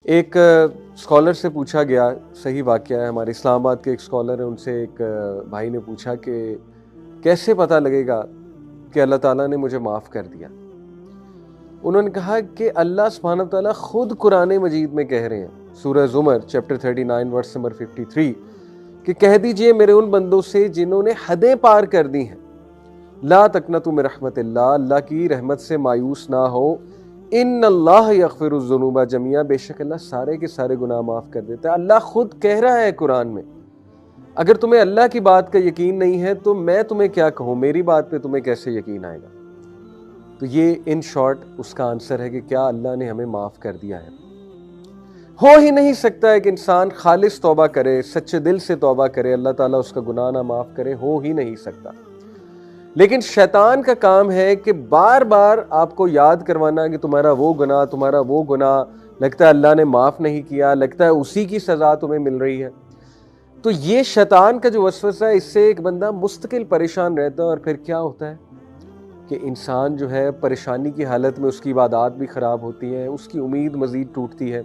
ایک اسکالر سے پوچھا گیا، صحیح واقعہ ہے، ہمارے اسلام آباد کے ایک اسکالر ہیں، ان سے ایک بھائی نے پوچھا کہ کیسے پتہ لگے گا کہ اللہ تعالیٰ نے مجھے معاف کر دیا؟ انہوں نے کہا کہ اللہ سبحانہ وتعالیٰ خود قرآن مجید میں کہہ رہے ہیں، سورہ زمر چیپٹر 39 ورس نمبر 53، کہ کہہ دیجئے میرے ان بندوں سے جنہوں نے حدیں پار کر دی ہیں، لا تقنطوا من رحمت اللہ، اللہ کی رحمت سے مایوس نہ ہو، ان اللہ یغفر الذنوب جميعا، بے شک اللہ سارے کے سارے گناہ معاف کر دیتا ہے۔ اللہ خود کہہ رہا ہے قرآن میں۔ اگر تمہیں اللہ کی بات کا یقین نہیں ہے تو میں تمہیں کیا کہوں، میری بات پہ تمہیں کیسے یقین آئے گا؟ تو یہ ان شارٹ اس کا آنسر ہے کہ کیا اللہ نے ہمیں معاف کر دیا ہے؟ ہو ہی نہیں سکتا ہے کہ انسان خالص توبہ کرے، سچے دل سے توبہ کرے، اللہ تعالیٰ اس کا گناہ نہ معاف کرے، ہو ہی نہیں سکتا۔ لیکن شیطان کا کام ہے کہ بار بار آپ کو یاد کروانا کہ تمہارا وہ گناہ، لگتا ہے اللہ نے معاف نہیں کیا، لگتا ہے اسی کی سزا تمہیں مل رہی ہے۔ تو یہ شیطان کا جو وسوسہ ہے، اس سے ایک بندہ مستقل پریشان رہتا ہے، اور پھر کیا ہوتا ہے کہ انسان جو ہے پریشانی کی حالت میں اس کی عبادات بھی خراب ہوتی ہیں، اس کی امید مزید ٹوٹتی ہے،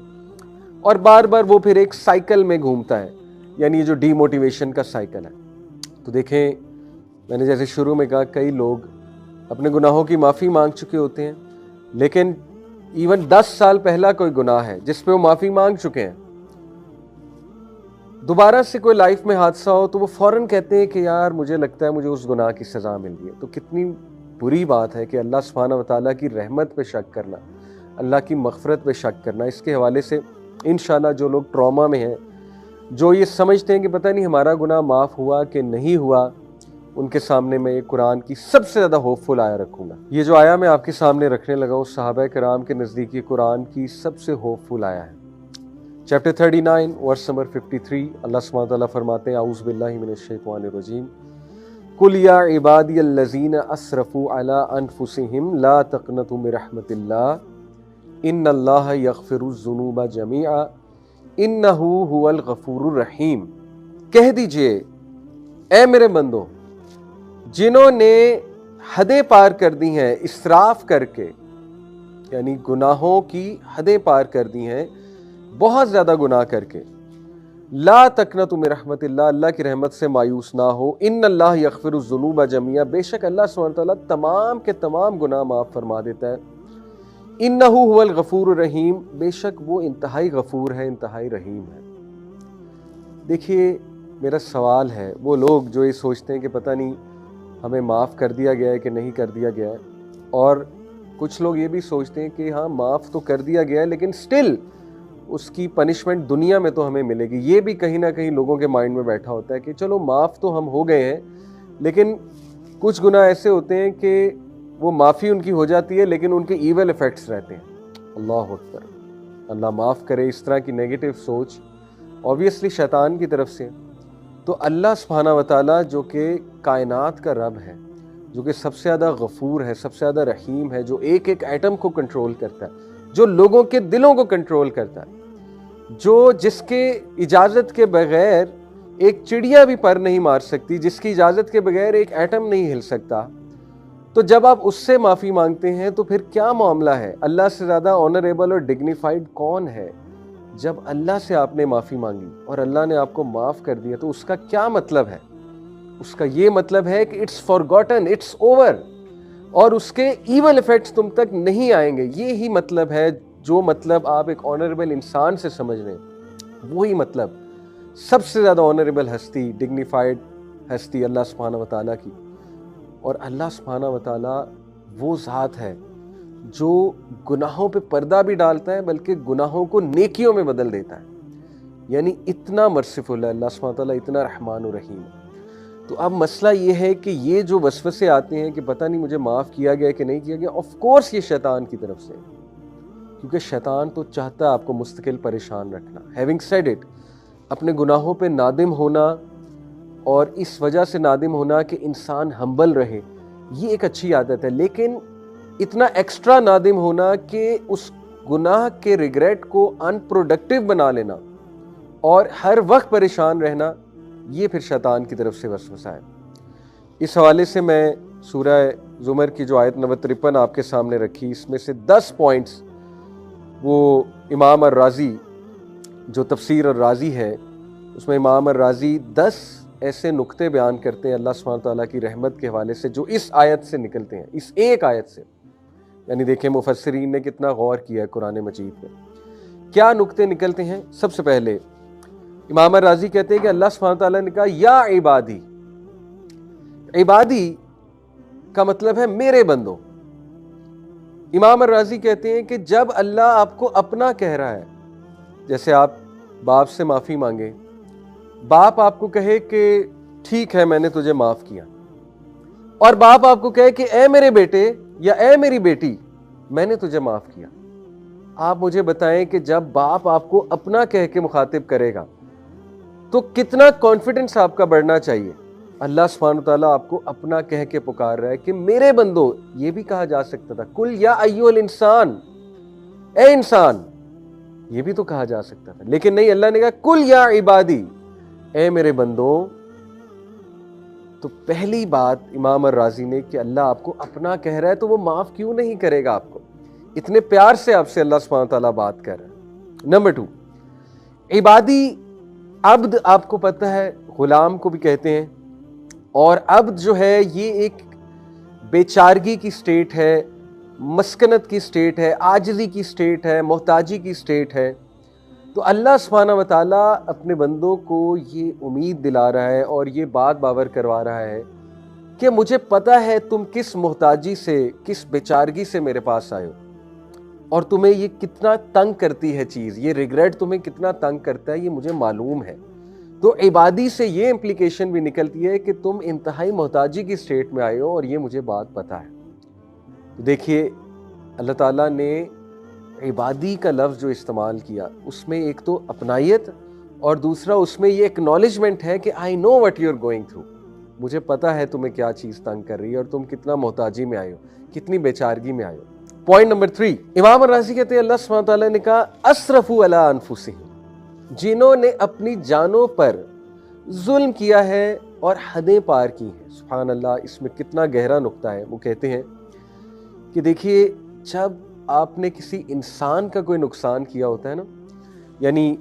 اور بار بار وہ پھر ایک سائیکل میں گھومتا ہے، یعنی یہ جو ڈی موٹیویشن کا سائیکل ہے۔ تو دیکھیں، میں نے جیسے شروع میں کہا، کئی لوگ اپنے گناہوں کی معافی مانگ چکے ہوتے ہیں، لیکن ایون 10 سال پہلا کوئی گناہ ہے جس پہ وہ معافی مانگ چکے ہیں، دوبارہ سے کوئی لائف میں حادثہ ہو تو وہ فوراً کہتے ہیں کہ یار مجھے لگتا ہے مجھے اس گناہ کی سزا مل گئی ہے۔ تو کتنی بری بات ہے کہ اللہ سبحانہ وتعالیٰ کی رحمت پہ شک کرنا، اللہ کی مغفرت پہ شک کرنا۔ اس کے حوالے سے انشاءاللہ جو لوگ ٹراما میں ہیں، جو یہ سمجھتے ہیں کہ پتہ نہیں ہمارا گناہ معاف ہوا کہ نہیں ہوا، ان کے سامنے میں قرآن کی سب سے زیادہ ہوپ فل آیا رکھوں گا۔ یہ جو آیا میں آپ کے سامنے رکھنے لگا ہوں، صحابہ کرام کے نزدیک یہ قرآن کی سب سے ہوپ فل آیا ہے۔ چیپٹر 39 ورس نمبر 53، اللہ سبحانہ تعالیٰ فرماتے ہیں، اعوذ باللہ من الشیطان الرجیم، قل یا عبادی الذین اسرفوا علی انفسہم لا تقنطوا من رحمت اللہ ان اللہ یغفر الذنوب جميعا انہ هو الغفور الرحیم۔ کہہ دیجئے اے میرے بندو، جنہوں نے حدیں پار کر دی ہیں اسراف کر کے، یعنی گناہوں کی حدیں پار کر دی ہیں، بہت زیادہ گناہ کر کے، لا تقنطوا من رحمت اللہ، اللہ کی رحمت سے مایوس نہ ہو، ان اللہ یغفر الذنوب جميعا، بے شک اللہ سبحانہ تعالیٰ تمام کے تمام گناہ معاف فرما دیتا ہے، انہ هو الغفور الرحیم، بے شک وہ انتہائی غفور ہے، انتہائی رحیم ہے۔ دیکھیے، میرا سوال ہے، وہ لوگ جو یہ سوچتے ہیں کہ پتہ نہیں ہمیں معاف کر دیا گیا ہے کہ نہیں کر دیا گیا ہے، اور کچھ لوگ یہ بھی سوچتے ہیں کہ ہاں معاف تو کر دیا گیا ہے لیکن سٹل اس کی پنشمنٹ دنیا میں تو ہمیں ملے گی۔ یہ بھی کہیں نہ کہیں لوگوں کے مائنڈ میں بیٹھا ہوتا ہے کہ چلو معاف تو ہم ہو گئے ہیں، لیکن کچھ گناہ ایسے ہوتے ہیں کہ وہ معافی ان کی ہو جاتی ہے لیکن ان کے ایول ایفیکٹس رہتے ہیں۔ اللہ اکبر، اللہ معاف کرے۔ اس طرح کی نیگیٹو سوچ اوبویسلی شیطان کی طرف سے۔ تو اللہ سبحانہ وتعالیٰ جو کہ کائنات کا رب ہے، جو کہ سب سے زیادہ غفور ہے، سب سے زیادہ رحیم ہے، جو ایک ایک ایٹم کو کنٹرول کرتا ہے، جو لوگوں کے دلوں کو کنٹرول کرتا ہے، جس کے اجازت کے بغیر ایک چڑیا بھی پر نہیں مار سکتی، جس کی اجازت کے بغیر ایک ایٹم نہیں ہل سکتا، تو جب آپ اس سے معافی مانگتے ہیں تو پھر کیا معاملہ ہے؟ اللہ سے زیادہ آنریبل اور ڈگنیفائڈ کون ہے؟ جب اللہ سے آپ نے معافی مانگی اور اللہ نے آپ کو معاف کر دیا تو اس کا کیا مطلب ہے؟ اس کا یہ مطلب ہے کہ اٹس فارگوٹن، اٹس اوور، اور اس کے ایول ایفیکٹس تم تک نہیں آئیں گے۔ یہی مطلب ہے، جو مطلب آپ ایک آنریبل انسان سے سمجھ رہے ہیں، وہی مطلب سب سے زیادہ آنریبل ہستی، ڈگنیفائڈ ہستی اللہ سبحانہ وتعالیٰ کی۔ اور اللہ سبحانہ وتعالیٰ وہ ذات ہے جو گناہوں پہ پردہ بھی ڈالتا ہے بلکہ گناہوں کو نیکیوں میں بدل دیتا ہے، یعنی اتنا مرسیفل ہے اللہ سبحانہ وتعالیٰ، اتنا رحمان و رحیم ہے۔ تو اب مسئلہ یہ ہے کہ یہ جو وسوسے آتے ہیں کہ پتہ نہیں مجھے معاف کیا گیا کہ نہیں کیا گیا، آف کورس یہ شیطان کی طرف سے، کیونکہ شیطان تو چاہتا ہے آپ کو مستقل پریشان رکھنا۔ ہیونگ سیڈ اٹ، اپنے گناہوں پہ نادم ہونا اور اس وجہ سے نادم ہونا کہ انسان ہمبل رہے، یہ ایک اچھی عادت ہے، لیکن اتنا ایکسٹرا نادم ہونا کہ اس گناہ کے ریگریٹ کو ان پروڈکٹیو بنا لینا اور ہر وقت پریشان رہنا، یہ پھر شیطان کی طرف سے وسوسہ ہے۔ اس حوالے سے میں سورہ زمر کی جو آیت نمبر 53 آپ کے سامنے رکھی، اس میں سے 10 پوائنٹس وہ امام الرازی جو تفسیر الرازی ہے اس میں امام الرازی 10 ایسے نقطے بیان کرتے ہیں اللہ سبحانہ تعالیٰ کی رحمت کے حوالے سے جو اس آیت سے نکلتے ہیں، اس ایک آیت سے. یعنی دیکھیں مفسرین نے کتنا غور کیا ہے قرآن مجید میں. کیا نقطے نکلتے ہیں؟ سب سے پہلے امام الرازی کہتے ہیں کہ اللہ سبحانہ تعالیٰ نے کہا یا عبادی. عبادی کا مطلب ہے میرے بندوں. امام الرازی کہتے ہیں کہ جب اللہ آپ کو اپنا کہہ رہا ہے، جیسے آپ باپ سے معافی مانگے، باپ آپ کو کہے کہ ٹھیک ہے میں نے تجھے معاف کیا، اور باپ آپ کو کہے کہ اے میرے بیٹے یا اے میری بیٹی میں نے تجھے معاف کیا. آپ مجھے بتائیں کہ جب باپ آپ کو اپنا کہہ کے مخاطب کرے گا تو کتنا کانفیڈنس آپ کا بڑھنا چاہیے. اللہ سبحانہ تعالیٰ آپ کو اپنا کہہ کے پکار رہا ہے کہ میرے بندو. یہ بھی کہا جا سکتا تھا کل یا ایھا الانسان، اے انسان، یہ بھی تو کہا جا سکتا تھا، لیکن نہیں، اللہ نے کہا کل یا عبادی، اے میرے بندوں. تو پہلی بات امام الرازی نے کہ اللہ آپ کو اپنا کہہ رہا ہے تو وہ معاف کیوں نہیں کرے گا آپ کو؟ اتنے پیار سے آپ سے اللہ سبحانہ تعالیٰ بات کر رہا ہے. نمبر 2، عبادی، عبد آپ کو پتہ ہے غلام کو بھی کہتے ہیں، اور عبد جو ہے یہ ایک بیچارگی کی سٹیٹ ہے، مسکنت کی سٹیٹ ہے، عاجزی کی سٹیٹ ہے، محتاجی کی سٹیٹ ہے. تو اللہ سبحانہ و تعالیٰ اپنے بندوں کو یہ امید دلا رہا ہے اور یہ بات باور کروا رہا ہے کہ مجھے پتہ ہے تم کس محتاجی سے، کس بیچارگی سے میرے پاس آئے ہو، اور تمہیں یہ کتنا تنگ کرتی ہے چیز، یہ ریگریٹ تمہیں کتنا تنگ کرتا ہے، یہ مجھے معلوم ہے. تو عبادی سے یہ امپلیکیشن بھی نکلتی ہے کہ تم انتہائی محتاجی کی سٹیٹ میں آئے ہو اور یہ مجھے بات پتہ ہے. دیکھیے اللہ تعالیٰ نے عبادی کا لفظ جو استعمال کیا اس میں ایک تو اپنائیت اور دوسرا اس میں یہ اکنالجمنٹ ہے کہ I know what you are going through. مجھے پتہ ہے تمہیں کیا چیز تنگ کر رہی ہے اور تم کتنا محتاجی میں آئے ہو، کتنی بیچارگی میں آئے ہو. پوائنٹ نمبر 3، امام الرازی کہتے ہیں اللہ سبحانہ تعالیٰ نے کہا اسرفوا علی انفسہم، جنہوں نے اپنی جانوں پر ظلم کیا ہے اور حدیں پار کی ہیں. سبحان اللہ، اس میں کتنا گہرا نقطہ ہے. وہ کہتے ہیں کہ دیکھیے جب آپ نے کسی انسان کا کوئی نقصان کیا ہوتا ہے نا، یعنی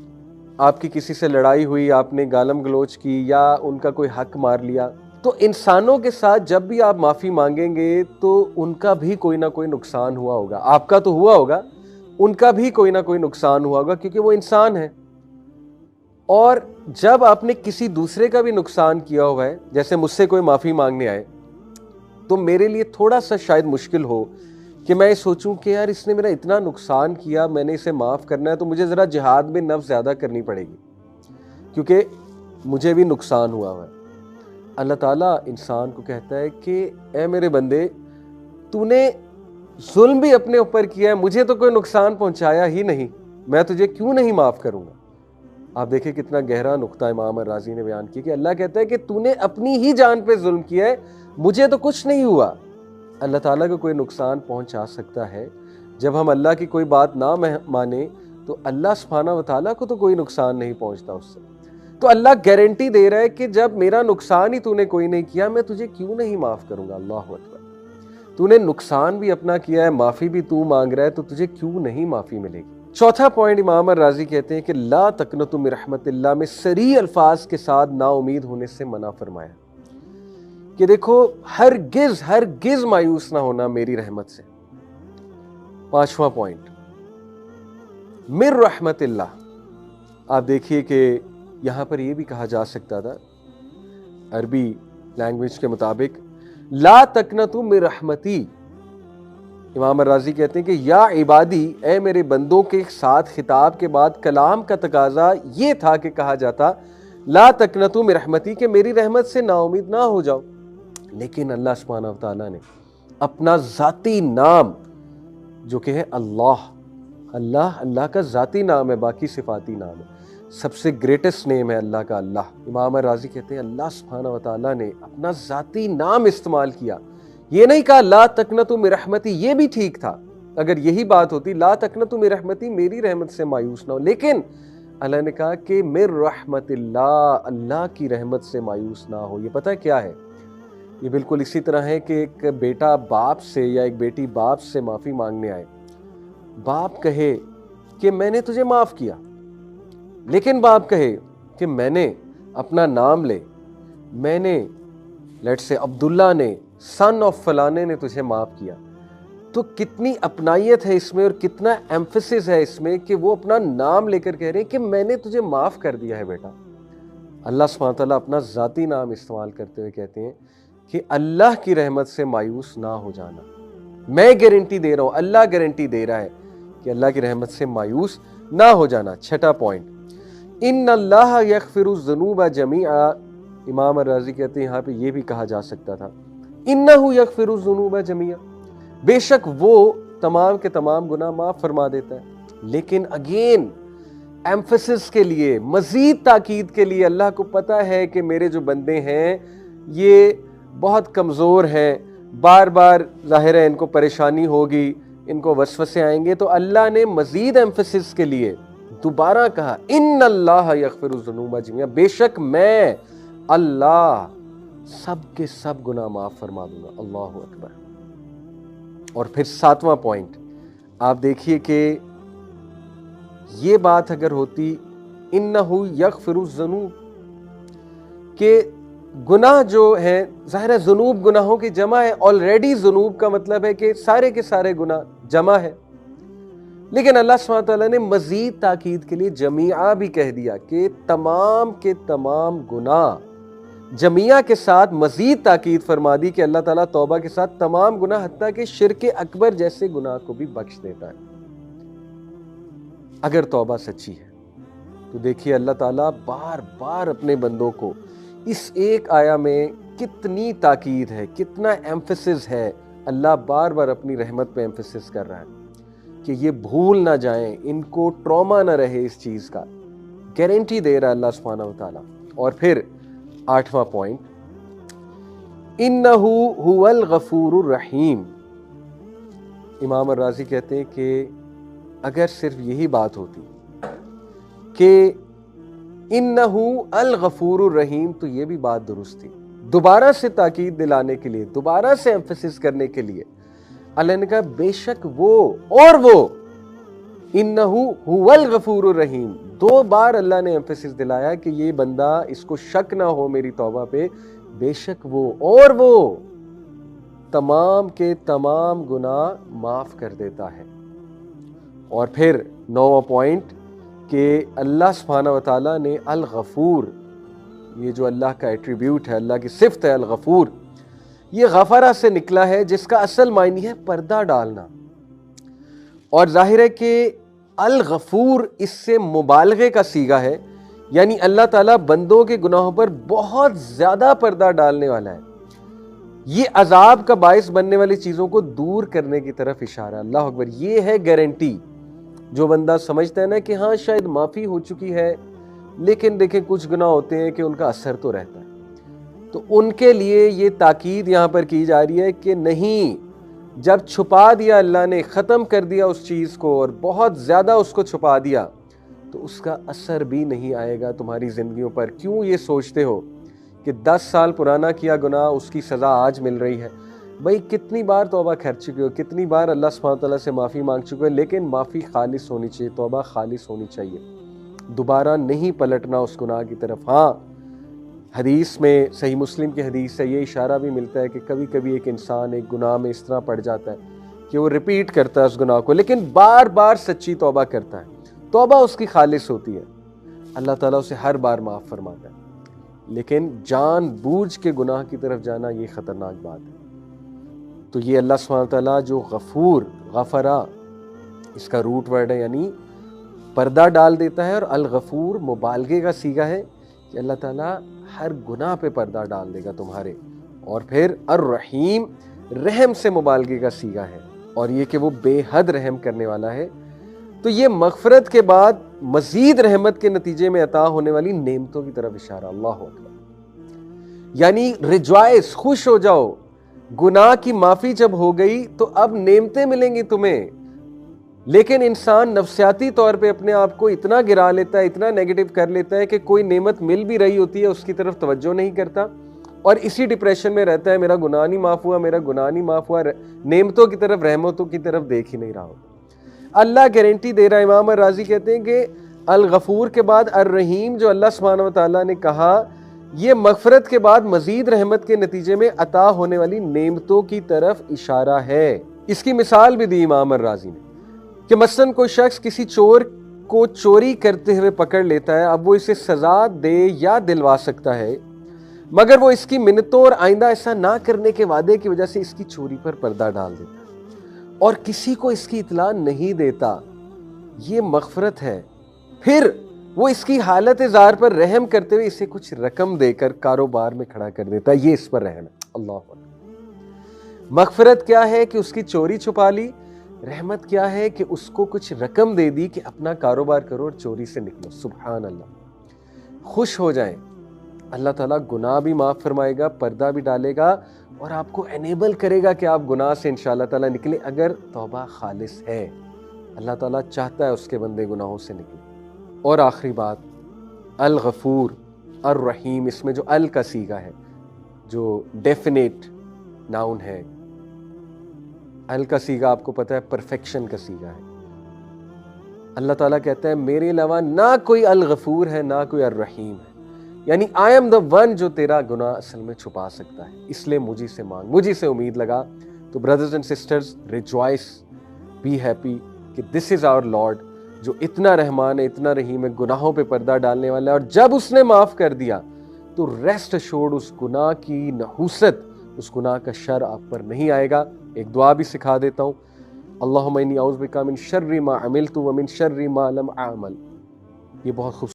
آپ کی کسی سے لڑائی ہوئی، آپ نے گالم گلوچ کی یا ان کا کوئی حق مار لیا، تو انسانوں کے ساتھ جب بھی آپ معافی مانگیں گے تو ان کا بھی کوئی نہ کوئی نقصان ہوا ہوگا. آپ کا تو ہوا ہوگا، ان کا بھی کوئی نہ کوئی نقصان ہوا ہوگا کیونکہ وہ انسان ہے. اور جب آپ نے کسی دوسرے کا بھی نقصان کیا ہوا ہے، جیسے مجھ سے کوئی معافی مانگنے آئے تو میرے لیے تھوڑا سا شاید مشکل ہو کہ میں سوچوں کہ یار اس نے میرا اتنا نقصان کیا، میں نے اسے معاف کرنا ہے تو مجھے ذرا جہاد میں نفس زیادہ کرنی پڑے گی کیونکہ مجھے بھی نقصان ہوا ہے. اللہ تعالیٰ انسان کو کہتا ہے کہ اے میرے بندے، تو نے ظلم بھی اپنے اوپر کیا ہے، مجھے تو کوئی نقصان پہنچایا ہی نہیں، میں تجھے کیوں نہیں معاف کروں گا. آپ دیکھیں کتنا گہرا نقطہ امام الرازی نے بیان کیا کہ اللہ کہتا ہے کہ تو نے اپنی ہی جان پہ ظلم کیا ہے، مجھے تو کچھ نہیں ہوا. اللہ تعالیٰ کو کوئی نقصان پہنچا سکتا ہے. جب ہم اللہ کی کوئی بات نہ مانیں تو اللہ سبحانہ و تعالیٰ کو تو کوئی نقصان نہیں پہنچتا اس سے. تو اللہ گارنٹی دے رہا ہے کہ جب میرا نقصان ہی تو نے کوئی نہیں کیا، میں تجھے کیوں نہیں معاف کروں گا. اللہ اکبر، تو نے نقصان بھی اپنا کیا ہے، معافی بھی تو مانگ رہا ہے، تو تجھے کیوں نہیں معافی ملے گی. چوتھا پوائنٹ امام الرازی کہتے ہیں کہ لا تقنطوا من رحمت اللہ میں صریح الفاظ کے ساتھ نا امید ہونے سے منع فرمایا کہ دیکھو ہرگز مایوس نہ ہونا میری رحمت سے. پانچواں پوائنٹ من رحمت اللہ. آپ دیکھیے کہ یہاں پر یہ بھی کہا جا سکتا تھا عربی لینگویج کے مطابق لا تقنطوا من رحمتی. امام الرازی کہتے ہیں کہ یا عبادی، اے میرے بندوں کے ساتھ خطاب کے بعد کلام کا تقاضا یہ تھا کہ کہا جاتا لا تقنطوا من رحمتی، کہ میری رحمت سے نا امید نہ ہو جاؤ. لیکن اللہ سبحانہ و تعالیٰ نے اپنا ذاتی نام جو کہ ہے اللہ کا ذاتی نام ہے، باقی صفاتی نام ہے، سب سے گریٹسٹ نیم ہے اللہ کا اللہ. امام الرازی کہتے ہیں اللہ سبحانہ و تعالیٰ نے اپنا ذاتی نام استعمال کیا. یہ نہیں کہا لا تقنطوا من رحمتی، یہ بھی ٹھیک تھا اگر یہی بات ہوتی لا تقنطوا من رحمتی، میری رحمت سے مایوس نہ ہو، لیکن اللہ نے کہا کہ من رحمت اللہ کی رحمت سے مایوس نہ ہو. یہ پتہ کیا ہے؟ یہ بالکل اسی طرح ہے کہ ایک بیٹا باپ سے یا ایک بیٹی باپ سے معافی مانگنے آئے، باپ کہے کہ میں نے تجھے معاف کیا، لیکن باپ کہے کہ میں نے اپنا نام لے، میں نے لیٹ سے عبداللہ نے سن آف فلانے نے تجھے معاف کیا، تو کتنی اپنائیت ہے اس میں اور کتنا ایمفسس ہے اس میں کہ وہ اپنا نام لے کر کہہ رہے ہیں کہ میں نے تجھے معاف کر دیا ہے بیٹا۔ اللہ سبحانہ تعالیٰ اپنا ذاتی نام استعمال کرتے ہوئے کہتے ہیں کہ اللہ کی رحمت سے مایوس نہ ہو جانا۔ میں گارنٹی دے رہا ہوں، اللہ گارنٹی دے رہا ہے کہ اللہ کی رحمت سے مایوس نہ ہو جانا۔ چھٹا پوائنٹ، ان اللہ یغفر الذنوب جمیعا، امام الرازی کہتے ہیں یہاں پہ یہ بھی کہا جا سکتا تھا انہ یغفر الذنوب جمیعا، بے شک وہ تمام کے تمام گناہ معاف فرما دیتا ہے۔ لیکن اگین ایمفسس کے لیے، مزید تاکید کے لیے، اللہ کو پتا ہے کہ میرے جو بندے ہیں یہ بہت کمزور ہیں، بار بار ظاہر ہے ان کو پریشانی ہوگی، ان کو وسوسے آئیں گے، تو اللہ نے مزید ایمفسس کے لیے دوبارہ کہا ان اللہ یغفر الذنوب جمیعا، بے شک میں اللہ سب کے سب گناہ معاف فرما دوں گا۔ اللہ اکبر۔ اور پھر ساتواں پوائنٹ آپ دیکھیے کہ یہ بات اگر ہوتی انہ یغفر الذنوب، کہ گناہ جو ہیں ظاہر ہے ذنوب گناہوں کی جمع ہے، آلریڈی ذنوب کا مطلب ہے کہ سارے کے سارے گناہ جمع ہے، لیکن اللہ سبحانہ تعالیٰ نے مزید تاکید کے لیے جمیعہ بھی کہہ دیا کہ تمام کے تمام گناہ، جمیعہ کے ساتھ مزید تاکید فرما دی کہ اللہ تعالیٰ توبہ کے ساتھ تمام گناہ حتیٰ کہ شرک اکبر جیسے گناہ کو بھی بخش دیتا ہے اگر توبہ سچی ہے۔ تو دیکھیے اللہ تعالیٰ بار بار اپنے بندوں کو اس ایک آیا میں کتنی تاکید ہے، کتنا ایمفسس ہے، اللہ بار بار اپنی رحمت پہ ایمفسس کر رہا ہے کہ یہ بھول نہ جائیں، ان کو ٹراما نہ رہے اس چیز کا، گارنٹی دے رہا ہے اللہ سبحانہ و تعالیٰ۔ اور پھر آٹھواں پوائنٹ، انہ هو الغفور الرحیم، امام الرازی کہتے ہیں کہ اگر صرف یہی بات ہوتی کہ انہ الغفور الرحیم تو یہ بھی بات درست تھی، دوبارہ سے تاکید دلانے کے لیے، دوبارہ سے ایمفسس کرنے کے لیے اللہ نے کہا بے شک وہ اور وہ، انہ هو الغفور الرحیم، دو بار اللہ نے ایمفسس دلایا کہ یہ بندہ اس کو شک نہ ہو میری توبہ پہ، بے شک وہ اور وہ تمام کے تمام گناہ معاف کر دیتا ہے۔ اور پھر نوواں پوائنٹ کہ اللہ سبحانہ و تعالیٰ نے الغفور، یہ جو اللہ کا ایٹریبیوٹ ہے، اللہ کی صفت ہے الغفور، یہ غفرہ سے نکلا ہے جس کا اصل معنی ہے پردہ ڈالنا، اور ظاہر ہے کہ الغفور اس سے مبالغے کا صیغہ ہے، یعنی اللہ تعالیٰ بندوں کے گناہوں پر بہت زیادہ پردہ ڈالنے والا ہے، یہ عذاب کا باعث بننے والی چیزوں کو دور کرنے کی طرف اشارہ۔ اللہ اکبر، یہ ہے گارنٹی۔ جو بندہ سمجھتا ہے نا کہ ہاں شاید معافی ہو چکی ہے لیکن دیکھیں کچھ گناہ ہوتے ہیں کہ ان کا اثر تو رہتا ہے، تو ان کے لیے یہ تاکید یہاں پر کی جا رہی ہے کہ نہیں، جب چھپا دیا اللہ نے، ختم کر دیا اس چیز کو اور بہت زیادہ اس کو چھپا دیا، تو اس کا اثر بھی نہیں آئے گا تمہاری زندگیوں پر۔ کیوں یہ سوچتے ہو کہ 10 سال پرانا کیا گناہ اس کی سزا آج مل رہی ہے؟ بھائی کتنی بار توبہ کر چکے ہو، کتنی بار اللہ سبحانہ تعالیٰ سے معافی مانگ چکے ہو، لیکن معافی خالص ہونی چاہیے، توبہ خالص ہونی چاہیے، دوبارہ نہیں پلٹنا اس گناہ کی طرف۔ ہاں حدیث میں، صحیح مسلم کی حدیث سے یہ اشارہ بھی ملتا ہے کہ کبھی کبھی ایک انسان ایک گناہ میں اس طرح پڑ جاتا ہے کہ وہ ریپیٹ کرتا ہے اس گناہ کو، لیکن بار بار سچی توبہ کرتا ہے، توبہ اس کی خالص ہوتی ہے، اللہ تعالیٰ اسے ہر بار معاف فرماتا ہے۔ لیکن جان بوجھ کے گناہ کی طرف جانا یہ خطرناک بات ہے۔ تو یہ اللہ سبحانہ تعالیٰ جو غفور، غفرہ اس کا روٹ ورڈ ہے، یعنی پردہ ڈال دیتا ہے، اور الغفور مبالغے کا صیغہ ہے کہ اللہ تعالیٰ ہر گناہ پہ پردہ ڈال دے گا تمہارے۔ اور پھر الرحیم، رحم سے مبالغے کا صیغہ ہے، اور یہ کہ وہ بے حد رحم کرنے والا ہے۔ تو یہ مغفرت کے بعد مزید رحمت کے نتیجے میں عطا ہونے والی نعمتوں کی طرف اشارہ۔ اللہ اکبر، یعنی ریجوائس، خوش ہو جاؤ، گناہ کی معافی جب ہو گئی تو اب نعمتیں ملیں گی تمہیں۔ لیکن انسان نفسیاتی طور پہ اپنے آپ کو اتنا گرا لیتا ہے، اتنا نیگیٹو کر لیتا ہے کہ کوئی نعمت مل بھی رہی ہوتی ہے اس کی طرف توجہ نہیں کرتا، اور اسی ڈپریشن میں رہتا ہے، میرا گناہ نہیں معاف ہوا، میرا گناہ نہیں معاف ہوا، نعمتوں کی طرف، رحمتوں کی طرف دیکھ ہی نہیں رہا ہوتا۔ اللہ گارنٹی دے رہا ہے، امام الرازی کہتے ہیں کہ الغفور کے بعد الرحیم جو اللہ سبحانہ و تعالیٰ نے کہا، یہ مغفرت کے بعد مزید رحمت کے نتیجے میں عطا ہونے والی نعمتوں کی طرف اشارہ ہے۔ اس کی مثال بھی دی امام الرازی نے کہ مثلاً کوئی شخص کسی چور کو چوری کرتے ہوئے پکڑ لیتا ہے، اب وہ اسے سزا دے یا دلوا سکتا ہے، مگر وہ اس کی منتوں اور آئندہ ایسا نہ کرنے کے وعدے کی وجہ سے اس کی چوری پر پردہ ڈال دیتا ہے اور کسی کو اس کی اطلاع نہیں دیتا۔ یہ مغفرت ہے۔ پھر وہ اس کی حالت زار پر رحم کرتے ہوئے اسے کچھ رقم دے کر کاروبار میں کھڑا کر دیتا ہے، یہ اس پر رحم ہے۔ اللہ اکبر۔ مغفرت کیا ہے کہ اس کی چوری چھپا لی، رحمت کیا ہے کہ اس کو کچھ رقم دے دی کہ اپنا کاروبار کرو اور چوری سے نکلو۔ سبحان اللہ۔ خوش ہو جائیں، اللہ تعالیٰ گناہ بھی معاف فرمائے گا، پردہ بھی ڈالے گا اور آپ کو انیبل کرے گا کہ آپ گناہ سے انشاءاللہ تعالیٰ نکلیں اگر توبہ خالص ہے۔ اللہ تعالیٰ چاہتا ہے اس کے بندے گناہوں سے نکلیں۔ اور آخری بات، الغفور الرحیم، اس میں جو ال کا صیغہ ہے، جو ڈیفینیٹ ناؤن ہے، ال کا صیغہ آپ کو پتہ ہے پرفیکشن کا صیغہ ہے۔ اللہ تعالیٰ کہتا ہے میرے علاوہ نہ کوئی الغفور ہے نہ کوئی الرحیم ہے، یعنی آئی ایم دا ون جو تیرا گناہ اصل میں چھپا سکتا ہے، اس لیے مجھے سے مانگ، مجھے سے امید لگا۔ تو brothers and sisters, rejoice, be happy کہ دس از آور لارڈ جو اتنا رحمان ہے، اتنا رحیم ہے، گناہوں پہ پردہ ڈالنے والا ہے، اور جب اس نے معاف کر دیا تو ریسٹ ایشورڈ اس گناہ کی نحوست، اس گناہ کا شر آپ پر نہیں آئے گا۔ ایک دعا بھی سکھا دیتا ہوں، اللہم انی اعوذ بک من شر ما عملت ومن شر ما لم اعمل، یہ بہت خوبصورت